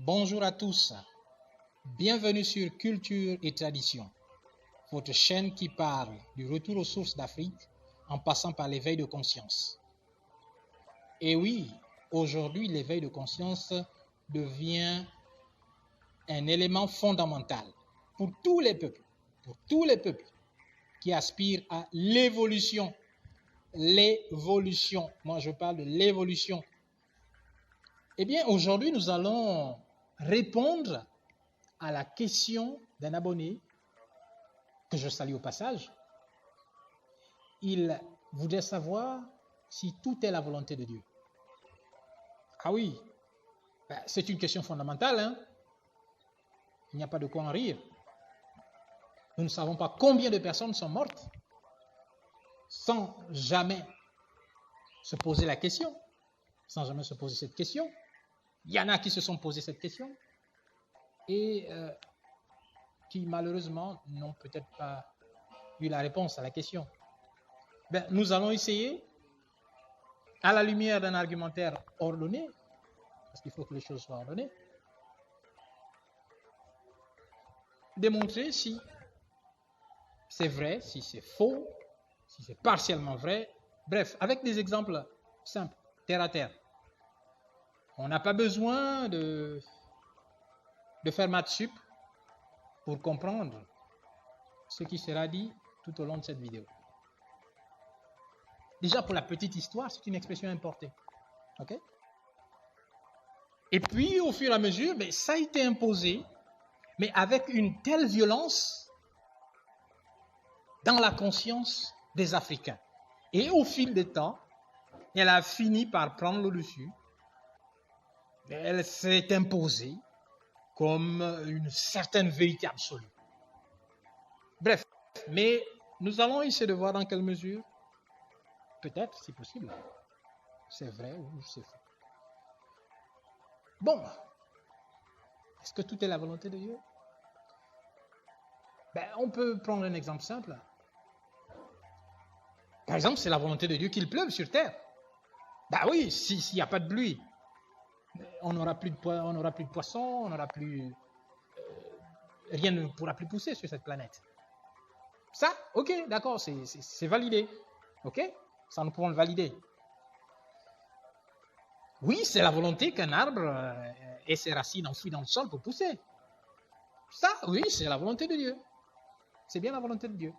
Bonjour à tous, bienvenue sur Culture et Tradition, votre chaîne qui parle du retour aux sources d'Afrique en passant par l'éveil de conscience. Et oui, aujourd'hui, l'éveil de conscience devient un élément fondamental pour tous les peuples qui aspirent à l'évolution. L'évolution, moi je parle de l'évolution. Eh bien, aujourd'hui, nous allons répondre à la question d'un abonné que je salue au passage. Il voudrait savoir si tout est la volonté de Dieu. Ah oui, c'est une question fondamentale, hein? Il n'y a pas de quoi en rire. Nous ne savons pas combien de personnes sont mortes sans jamais se poser la question, sans jamais se poser cette question. Il y en a qui se sont posé cette question et qui malheureusement n'ont peut-être pas eu la réponse à la question. Nous allons essayer, à la lumière d'un argumentaire ordonné, parce qu'il faut que les choses soient ordonnées, démontrer si c'est vrai, si c'est faux, si c'est partiellement vrai. Bref, avec des exemples simples, terre à terre. On n'a pas besoin de faire maths sup pour comprendre ce qui sera dit tout au long de cette vidéo. Déjà, pour la petite histoire, c'est une expression importée. Okay? Et puis, au fur et à mesure, ça a été imposé, mais avec une telle violence dans la conscience des Africains. Et au fil des temps, elle a fini par prendre le dessus. Elle s'est imposée comme une certaine vérité absolue. Bref, mais nous allons essayer de voir dans quelle mesure, peut-être, si possible, c'est vrai ou c'est faux. Bon, est-ce que tout est la volonté de Dieu? On peut prendre un exemple simple. Par exemple, c'est la volonté de Dieu qu'il pleuve sur terre. Oui, s'il n'y a pas de pluie, on n'aura plus de poissons, on n'aura plus... rien ne pourra plus pousser sur cette planète. Ça, ok, d'accord, c'est validé. Ok, ça nous pouvons le valider. Oui, c'est la volonté qu'un arbre ait ses racines enfouies dans le sol pour pousser. Ça, oui, c'est la volonté de Dieu. C'est bien la volonté de Dieu.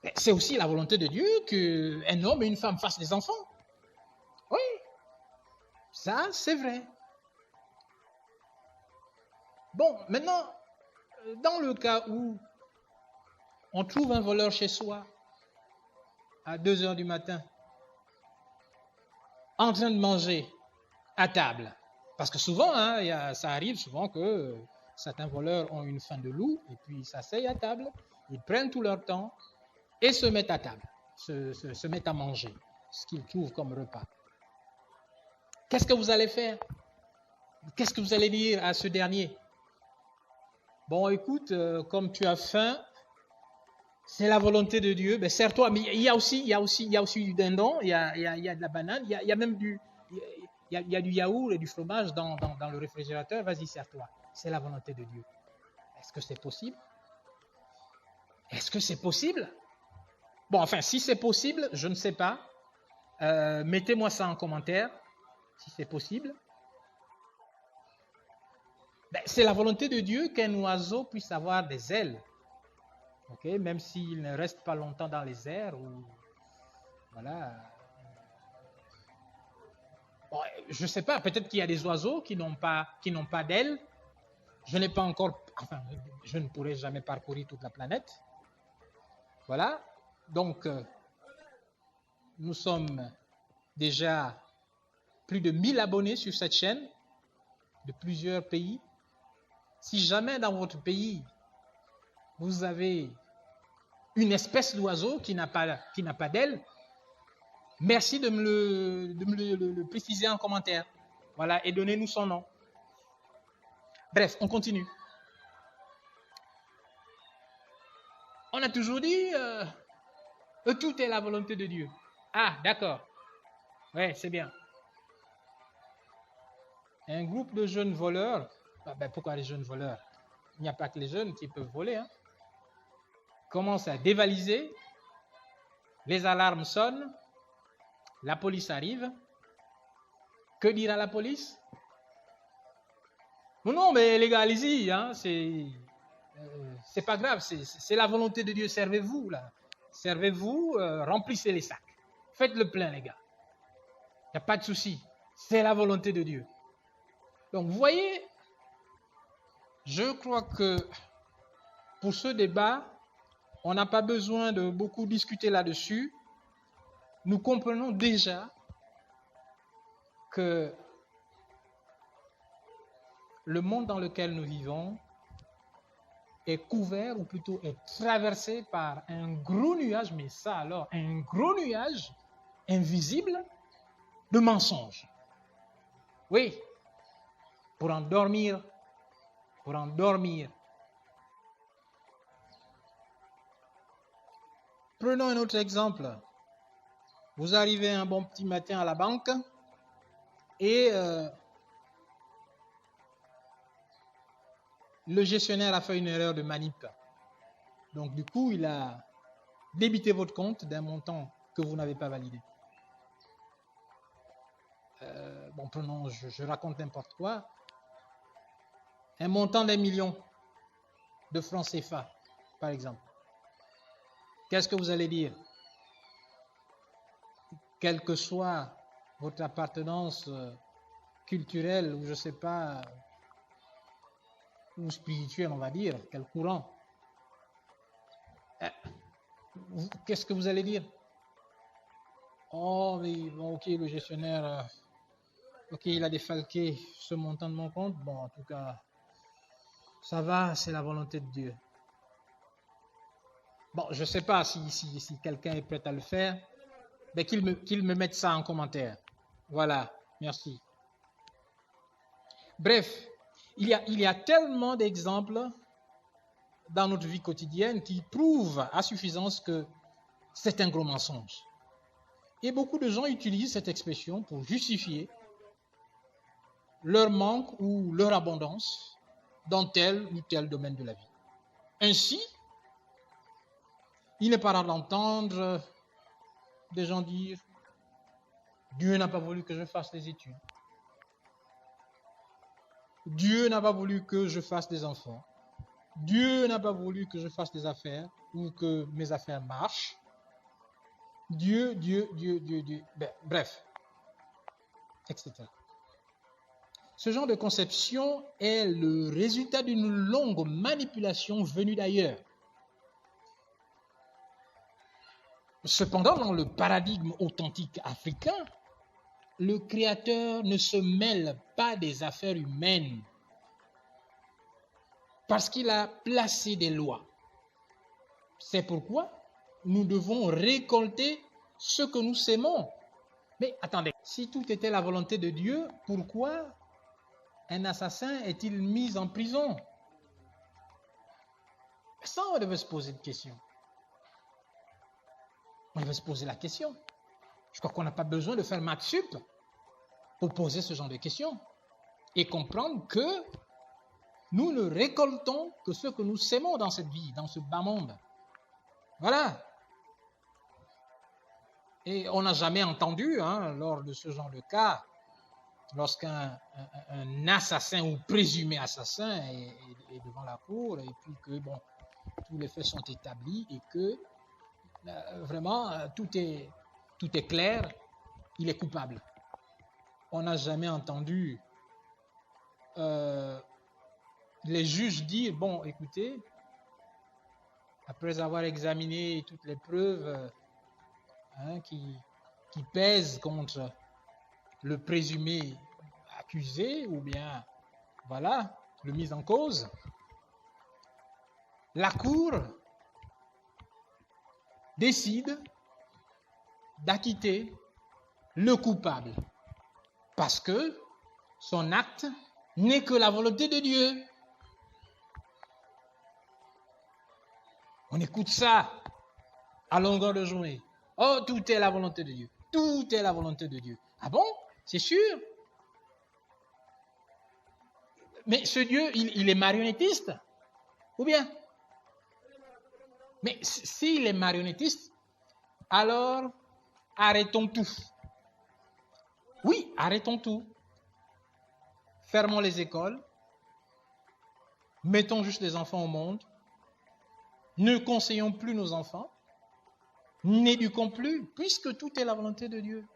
Mais c'est aussi la volonté de Dieu qu'un homme et une femme fassent des enfants. Oui, ça, c'est vrai. Bon, maintenant, dans le cas où on trouve un voleur chez soi à 2 heures du matin, en train de manger à table, parce que souvent, ça arrive souvent que certains voleurs ont une faim de loup et puis s'asseyent à table, ils prennent tout leur temps et se mettent à table, se mettent à manger ce qu'ils trouvent comme repas. Qu'est-ce que vous allez faire? Qu'est-ce que vous allez dire à ce dernier? Bon, écoute, comme tu as faim, c'est la volonté de Dieu, sers-toi. Mais il y a aussi du dindon, il y a de la banane, il y a même du yaourt et du fromage dans le réfrigérateur. Vas-y, sers-toi. C'est la volonté de Dieu. Est-ce que c'est possible? Est-ce que c'est possible? Bon, enfin, si c'est possible, je ne sais pas. Mettez-moi ça en commentaire, si c'est possible. C'est la volonté de Dieu qu'un oiseau puisse avoir des ailes. Okay? Même s'il ne reste pas longtemps dans les airs. Ou... Voilà. Bon, je ne sais pas, peut-être qu'il y a des oiseaux qui n'ont pas d'ailes. Je n'ai pas encore... Enfin, je ne pourrai jamais parcourir toute la planète. Voilà. Donc, nous sommes déjà plus de 1000 abonnés sur cette chaîne de plusieurs pays. Si jamais dans votre pays, vous avez une espèce d'oiseau qui n'a pas d'aile, merci de me le préciser en commentaire. Voilà, et donnez-nous son nom. Bref, on continue. On a toujours dit que tout est la volonté de Dieu. Ah, d'accord. Ouais, c'est bien. un groupe de jeunes voleurs, pourquoi les jeunes voleurs? Il n'y a pas que les jeunes qui peuvent voler, hein. Commence à dévaliser, les alarmes sonnent, la police arrive. Que dira la police? Non, mais les gars, allez-y, hein, c'est pas grave, c'est la volonté de Dieu, servez-vous, là. Servez-vous, remplissez les sacs. Faites le plein, les gars. Il n'y a pas de souci, c'est la volonté de Dieu. Donc, vous voyez, je crois que pour ce débat, on n'a pas besoin de beaucoup discuter là-dessus. Nous comprenons déjà que le monde dans lequel nous vivons est couvert, ou plutôt est traversé par un gros nuage, mais ça alors, un gros nuage invisible de mensonges. Oui, pour en dormir. Prenons un autre exemple. Vous arrivez un bon petit matin à la banque et le gestionnaire a fait une erreur de manip. Donc du coup, il a débité votre compte d'un montant que vous n'avez pas validé. Prenons, je raconte n'importe quoi. Un montant d'1 million de francs CFA, par exemple. Qu'est-ce que vous allez dire? Quelle que soit votre appartenance culturelle ou je ne sais pas, ou spirituelle, on va dire, quel courant, qu'est-ce que vous allez dire? Oh, mais bon, ok, le gestionnaire, ok, il a défalqué ce montant de mon compte. Bon, en tout cas, ça va, c'est la volonté de Dieu. Bon, je ne sais pas si quelqu'un est prêt à le faire, mais qu'il me mette ça en commentaire. Voilà, merci. Bref, il y a tellement d'exemples dans notre vie quotidienne qui prouvent à suffisance que c'est un gros mensonge. Et beaucoup de gens utilisent cette expression pour justifier leur manque ou leur abondance dans tel ou tel domaine de la vie. Ainsi, il n'est pas rare d'entendre des gens dire « Dieu n'a pas voulu que je fasse des études. Dieu n'a pas voulu que je fasse des enfants. Dieu n'a pas voulu que je fasse des affaires ou que mes affaires marchent. Dieu. Bref, etc. » Ce genre de conception est le résultat d'une longue manipulation venue d'ailleurs. Cependant, dans le paradigme authentique africain, le Créateur ne se mêle pas des affaires humaines parce qu'il a placé des lois. C'est pourquoi nous devons récolter ce que nous sémons. Mais attendez, si tout était la volonté de Dieu, pourquoi un assassin est-il mis en prison? Ça, on devait se poser une question. On devait se poser la question. Je crois qu'on n'a pas besoin de faire maths sup pour poser ce genre de questions et comprendre que nous ne récoltons que ce que nous sémons dans cette vie, dans ce bas monde. Voilà. Et on n'a jamais entendu, lors de ce genre de cas, lorsqu'un assassin ou présumé assassin est devant la cour et puis que tous les faits sont établis et que vraiment tout est clair, il est coupable. On n'a jamais entendu les juges dire, bon, écoutez, après avoir examiné toutes les preuves qui pèsent contre le présumé accusé ou bien, voilà, le mis en cause, la Cour décide d'acquitter le coupable parce que son acte n'est que la volonté de Dieu. On écoute ça à longueur de journée. Oh, tout est la volonté de Dieu. Tout est la volonté de Dieu. Ah bon? C'est sûr? Mais ce Dieu, il est marionnettiste? Ou bien? Mais s'il est marionnettiste, alors arrêtons tout. Oui, arrêtons tout. Fermons les écoles. Mettons juste les enfants au monde. Ne conseillons plus nos enfants. N'éduquons plus, puisque tout est la volonté de Dieu.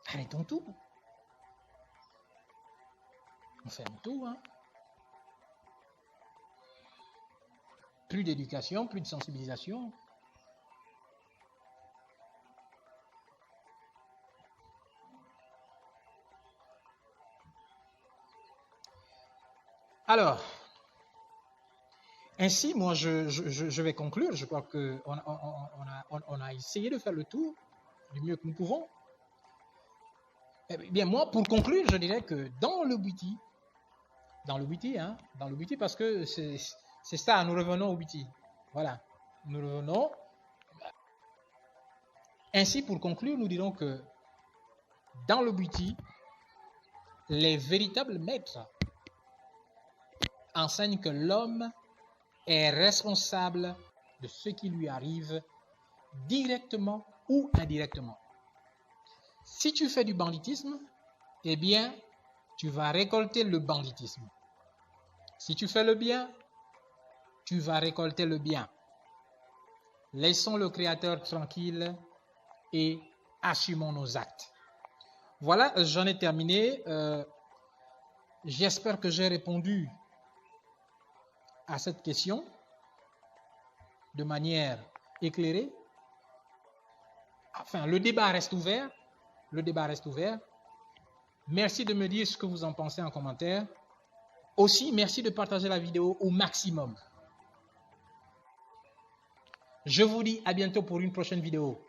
Arrêtons tout. On ferme tout, hein. Plus d'éducation, plus de sensibilisation. Alors, ainsi, moi, je vais conclure. Je crois qu'on a essayé de faire le tour du mieux que nous pouvons. Eh bien, moi, pour conclure, je dirais que dans le Bwiti, parce que c'est ça, nous revenons au Bwiti. Voilà, nous revenons. Ainsi, pour conclure, nous dirons que dans le Bwiti, les véritables maîtres enseignent que l'homme est responsable de ce qui lui arrive directement ou indirectement. Si tu fais du banditisme, eh bien, tu vas récolter le banditisme. Si tu fais le bien, tu vas récolter le bien. Laissons le Créateur tranquille et assumons nos actes. Voilà, j'en ai terminé. J'espère que j'ai répondu à cette question de manière éclairée. Enfin, le débat reste ouvert. Merci de me dire ce que vous en pensez en commentaire. Aussi, merci de partager la vidéo au maximum. Je vous dis à bientôt pour une prochaine vidéo.